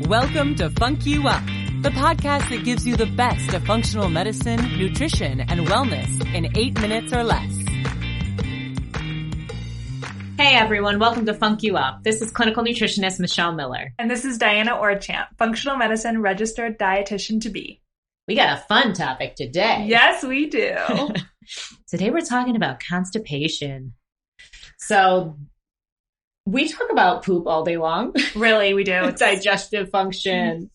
Welcome to Funk You Up, the podcast that gives you the best of functional medicine, nutrition, and wellness in 8 minutes or less. Hey everyone, welcome to Funk You Up. This is clinical nutritionist Michelle Miller. And this is Diana Orchant, functional medicine registered dietitian-to. We got a fun topic today. Yes, we do. Today we're talking about constipation. So we talk about poop all day long. Really, we do. It's digestive function.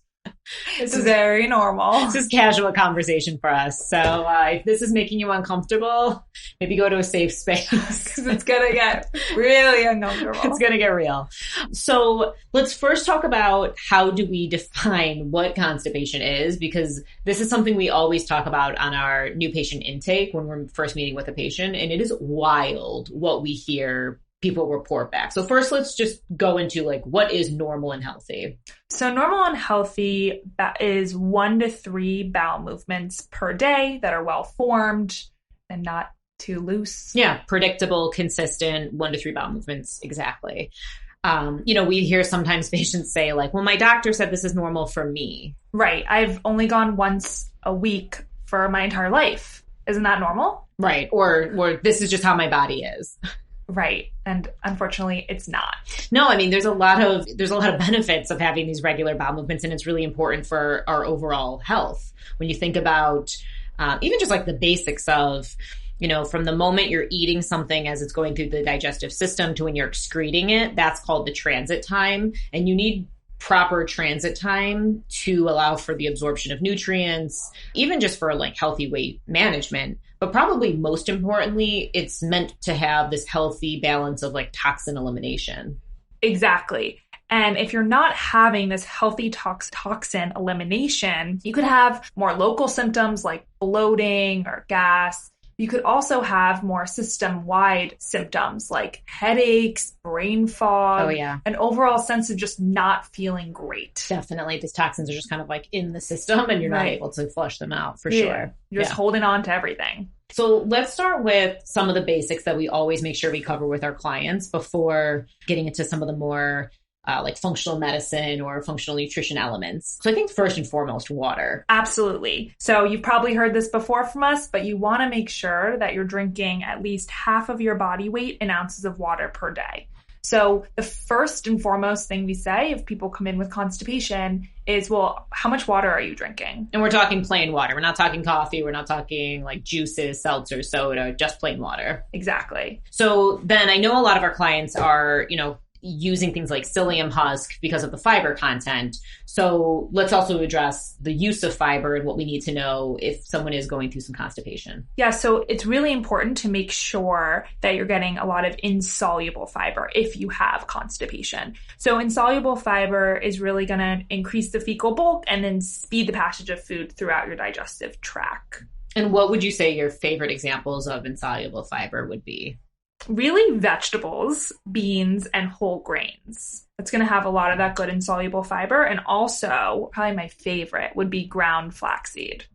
It's very normal. This is casual conversation for us. So if this is making you uncomfortable, maybe go to a safe space. Because it's going to get really uncomfortable. It's going to get real. So let's first talk about how do we define what constipation is, because this is something we always talk about on our new patient intake when we're first meeting with a patient. And it is wild what we hear people report back. So first, let's just go into like what is normal and healthy. So normal and healthy is 1 to 3 bowel movements per day that are well formed and not too loose. Yeah, predictable, consistent, 1 to 3 bowel movements. Exactly. We hear sometimes patients say like, well, my doctor said this is normal for me. Right. I've only gone once a week for my entire life. Isn't that normal? Right. Or this is just how my body is. Right. And unfortunately, it's not. No, I mean, there's a lot of benefits of having these regular bowel movements, and it's really important for our overall health. When you think about even just like the basics of, from the moment you're eating something as it's going through the digestive system to when you're excreting it, that's called the transit time. And you need proper transit time to allow for the absorption of nutrients, even just for like healthy weight management. But probably most importantly, it's meant to have this healthy balance of like toxin elimination. Exactly. And if you're not having this healthy toxin elimination, you could have more local symptoms like bloating or gas. You could also have more system-wide symptoms like headaches, brain fog, an overall sense of just not feeling great. Definitely. These toxins are just kind of like in the system and you're not able to flush them out for sure. You're just holding on to everything. So let's start with some of the basics that we always make sure we cover with our clients before getting into some of the more like functional medicine or functional nutrition elements. So I think first and foremost, water. Absolutely. So you've probably heard this before from us, but you want to make sure that you're drinking at least half of your body weight in ounces of water per day. So the first and foremost thing we say if people come in with constipation is, well, how much water are you drinking? And we're talking plain water. We're not talking coffee. We're not talking like juices, seltzer, soda, just plain water. Exactly. So then I know a lot of our clients are, using things like psyllium husk because of the fiber content. So let's also address the use of fiber and what we need to know if someone is going through some constipation. Yeah, so it's really important to make sure that you're getting a lot of insoluble fiber if you have constipation. So insoluble fiber is really going to increase the fecal bulk and then speed the passage of food throughout your digestive tract. And what would you say your favorite examples of insoluble fiber would be? Really vegetables, beans, and whole grains. It's going to have a lot of that good insoluble fiber. And also, probably my favorite would be ground flaxseed.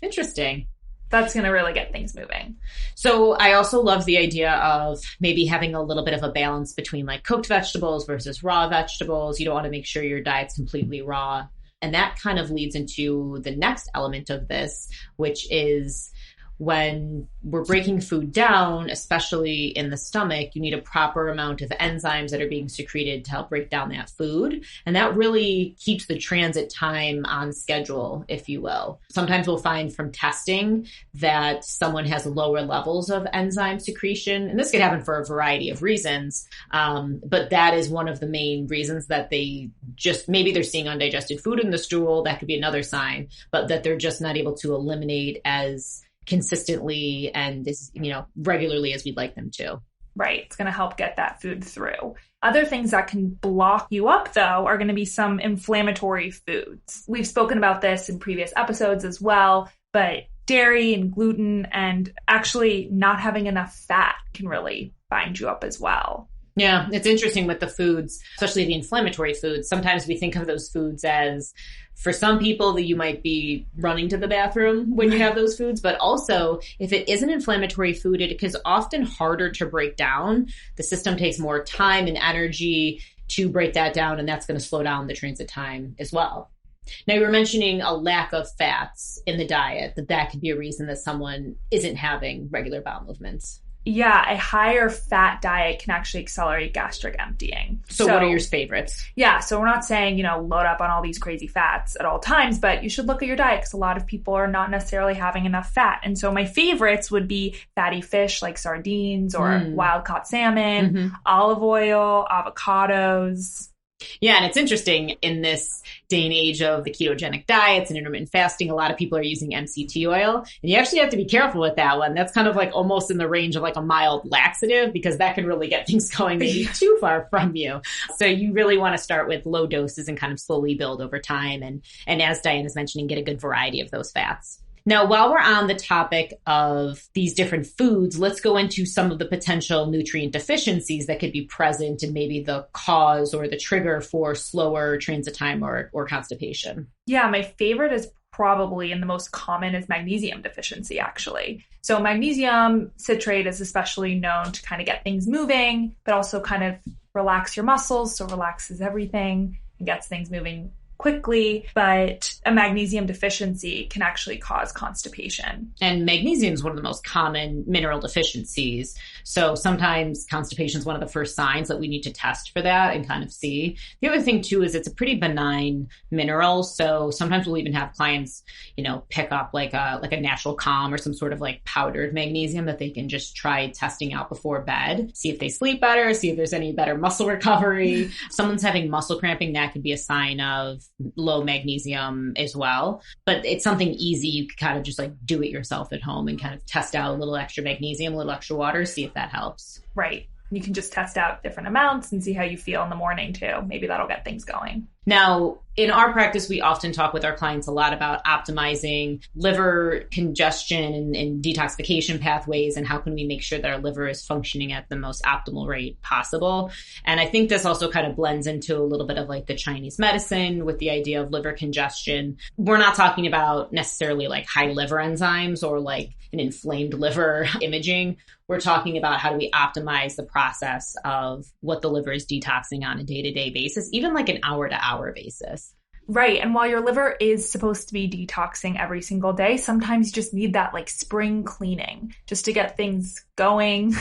Interesting. That's going to really get things moving. So I also love the idea of maybe having a little bit of a balance between like cooked vegetables versus raw vegetables. You don't want to make sure your diet's completely raw. And that kind of leads into the next element of this, which is when we're breaking food down, especially in the stomach, you need a proper amount of enzymes that are being secreted to help break down that food. And that really keeps the transit time on schedule, if you will. Sometimes we'll find from testing that someone has lower levels of enzyme secretion. And this could happen for a variety of reasons. But that is one of the main reasons that maybe they're seeing undigested food in the stool. That could be another sign, but that they're just not able to eliminate as consistently and as regularly as we'd like them to. Right. It's going to help get that food through. Other things that can block you up, though, are going to be some inflammatory foods. We've spoken about this in previous episodes as well, but dairy and gluten and actually not having enough fat can really bind you up as well. Yeah, it's interesting with the foods, especially the inflammatory foods. Sometimes we think of those foods as, for some people, that you might be running to the bathroom when you have those foods. But also, if it is an inflammatory food, it is often harder to break down. The system takes more time and energy to break that down, and that's going to slow down the transit time as well. Now, you were mentioning a lack of fats in the diet, that could be a reason that someone isn't having regular bowel movements. Yeah, a higher fat diet can actually accelerate gastric emptying. So what are your favorites? Yeah, so we're not saying, load up on all these crazy fats at all times, but you should look at your diet because a lot of people are not necessarily having enough fat. And so my favorites would be fatty fish like sardines or wild-caught salmon, olive oil, avocados. Yeah, and it's interesting in this day and age of the ketogenic diets and intermittent fasting, a lot of people are using MCT oil. And you actually have to be careful with that one. That's kind of like almost in the range of like a mild laxative because that can really get things going maybe too far from you. So you really want to start with low doses and kind of slowly build over time. And as Diana's mentioning, get a good variety of those fats. Now, while we're on the topic of these different foods, let's go into some of the potential nutrient deficiencies that could be present and maybe the cause or the trigger for slower transit time or constipation. Yeah, my favorite is probably, and the most common, is magnesium deficiency, actually. So magnesium citrate is especially known to kind of get things moving, but also kind of relax your muscles, so relaxes everything and gets things moving quickly, but a magnesium deficiency can actually cause constipation. And magnesium is one of the most common mineral deficiencies. So sometimes constipation is one of the first signs that we need to test for that and kind of see. The other thing too is it's a pretty benign mineral. So sometimes we'll even have clients, pick up like a natural calm or some sort of like powdered magnesium that they can just try testing out before bed, see if they sleep better, see if there's any better muscle recovery. If someone's having muscle cramping, that could be a sign of low magnesium as well. But it's something easy. You can kind of just like do it yourself at home and kind of test out a little extra magnesium, a little extra water, see if that helps. Right. You can just test out different amounts and see how you feel in the morning too. Maybe that'll get things going. Now, in our practice, we often talk with our clients a lot about optimizing liver congestion and detoxification pathways and how can we make sure that our liver is functioning at the most optimal rate possible. And I think this also kind of blends into a little bit of like the Chinese medicine with the idea of liver congestion. We're not talking about necessarily like high liver enzymes or like an inflamed liver imaging. We're talking about how do we optimize the process of what the liver is detoxing on a day-to-day basis, even like an hour-to-hour basis. Right. And while your liver is supposed to be detoxing every single day, sometimes you just need that like spring cleaning just to get things going.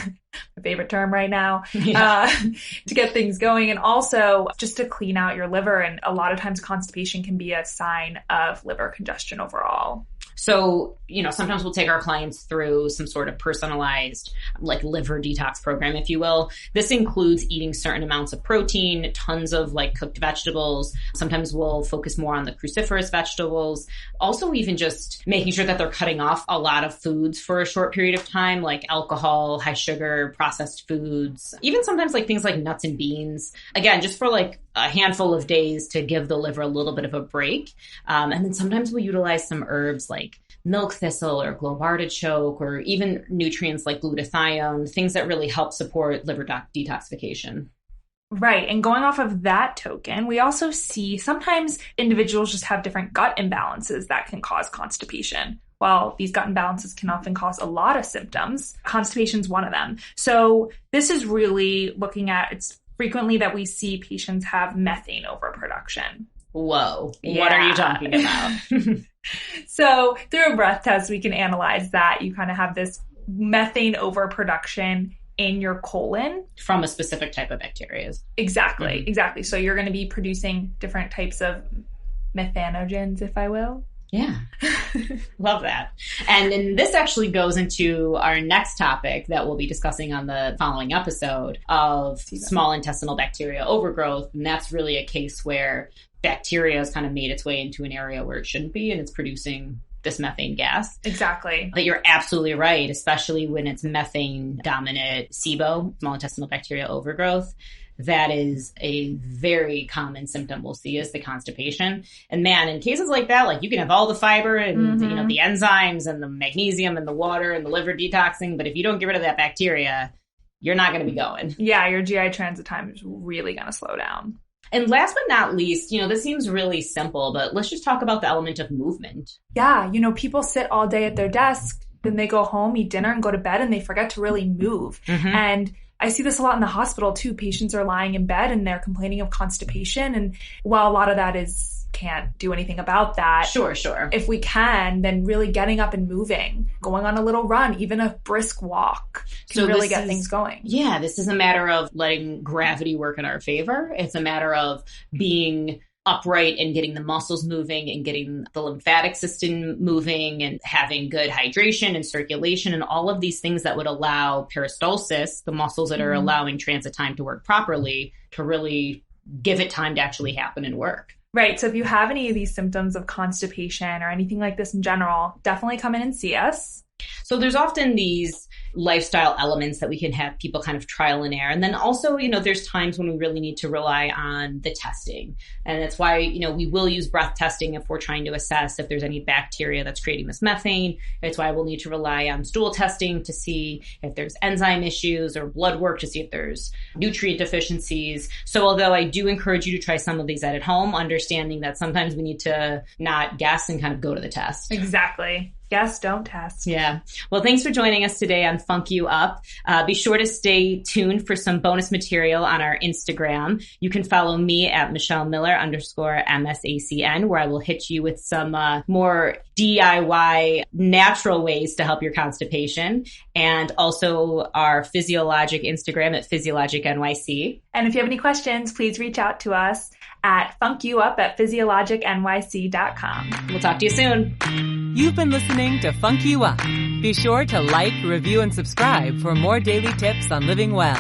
My favorite term right now, to get things going. And also just to clean out your liver. And a lot of times constipation can be a sign of liver congestion overall. So, sometimes we'll take our clients through some sort of personalized like liver detox program, if you will. This includes eating certain amounts of protein, tons of like cooked vegetables. Sometimes we'll focus more on the cruciferous vegetables. Also, even just making sure that they're cutting off a lot of foods for a short period of time, like alcohol, high sugar, processed foods, even sometimes like things like nuts and beans. Again, just for like a handful of days to give the liver a little bit of a break. And then sometimes we'll utilize some herbs like milk thistle or globe artichoke, or even nutrients like glutathione, things that really help support liver detoxification. Right. And going off of that token, we also see sometimes individuals just have different gut imbalances that can cause constipation. While these gut imbalances can often cause a lot of symptoms, constipation is one of them. So this is really looking at, it's frequently that we see patients have methane overproduction. Whoa. Yeah. What are you talking about? So through a breath test, we can analyze that. You kind of have this methane overproduction in your colon. From a specific type of bacteria. Exactly. Exactly. So you're going to be producing different types of methanogens, if I will. Yeah. Love that. And then this actually goes into our next topic that we'll be discussing on the following episode of small intestinal bacteria overgrowth. And that's really a case where bacteria has kind of made its way into an area where it shouldn't be, and it's producing this methane gas. Exactly. But you're absolutely right, especially when it's methane dominant SIBO, small intestinal bacteria overgrowth. That is a very common symptom we'll see is the constipation. And man, in cases like that, like you can have all the fiber and the enzymes and the magnesium and the water and the liver detoxing, but if you don't get rid of that bacteria, you're not going to be going. Yeah, your GI transit time is really going to slow down. And last but not least, this seems really simple, but let's just talk about the element of movement. Yeah, people sit all day at their desk, then they go home, eat dinner, and go to bed, and they forget to really move. And I see this a lot in the hospital too. Patients are lying in bed and they're complaining of constipation. And while a lot of that can't do anything about that. Sure. If we can, then really getting up and moving, going on a little run, even a brisk walk can really get things going. Yeah, this is a matter of letting gravity work in our favor. It's a matter of being upright and getting the muscles moving and getting the lymphatic system moving and having good hydration and circulation and all of these things that would allow peristalsis, the muscles that are allowing transit time to work properly, to really give it time to actually happen and work. Right. So if you have any of these symptoms of constipation or anything like this in general, definitely come in and see us. So there's often these lifestyle elements that we can have people kind of trial and error. And then also, there's times when we really need to rely on the testing. And that's why, we will use breath testing if we're trying to assess if there's any bacteria that's creating this methane. It's why we'll need to rely on stool testing to see if there's enzyme issues or blood work to see if there's nutrient deficiencies. So although I do encourage you to try some of these at home, understanding that sometimes we need to not guess and kind of go to the test. Exactly. Yes, don't test. Yeah. Well, thanks for joining us today on FUNC You Up. Be sure to stay tuned for some bonus material on our Instagram. You can follow me at Michelle_Miller_MSACN, where I will hit you with some more DIY natural ways to help your constipation, and also our Physio Logic Instagram at Physio Logic NYC. And if you have any questions, please reach out to us at FUNCYouUp@PhysiologicNYC.com. We'll talk to you soon. You've been listening to FUNC You Up. Be sure to like, review, and subscribe for more daily tips on living well.